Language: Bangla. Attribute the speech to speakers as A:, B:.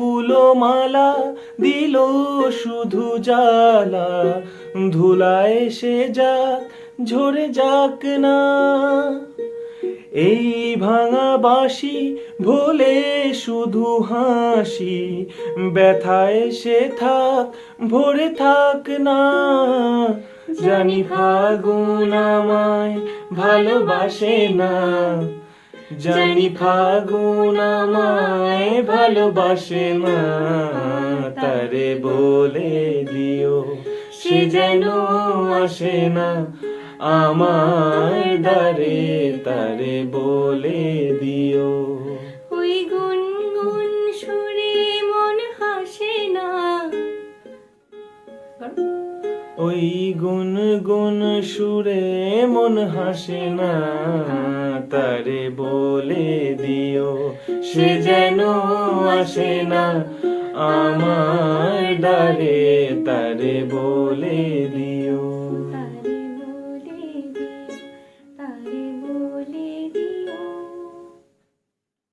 A: ফুলমালা দিল শুধু জ্বালা, ধুলায় সে যাক ঝরে যাক না। এই ভাঙা বাঁশি ভোলে শুধু হাসি, ব্যথায় সে থাক ভরে থাক না। জানি ফাগুন আমায় ভালোবাসে না, জানি ফাগুন আমায় ভালোবাসে না। তারে বলে দিও সে যেন আসে না আমার দ্বারে, তারে বলে দিও।
B: ওই গুনগুন সুরে মন হাসে না।
A: ওই গুনগুন সুরে মন হাসে না, তারে বলে দিও সে যেন আসে না আমার দ্বারে, তারে বলে দিও।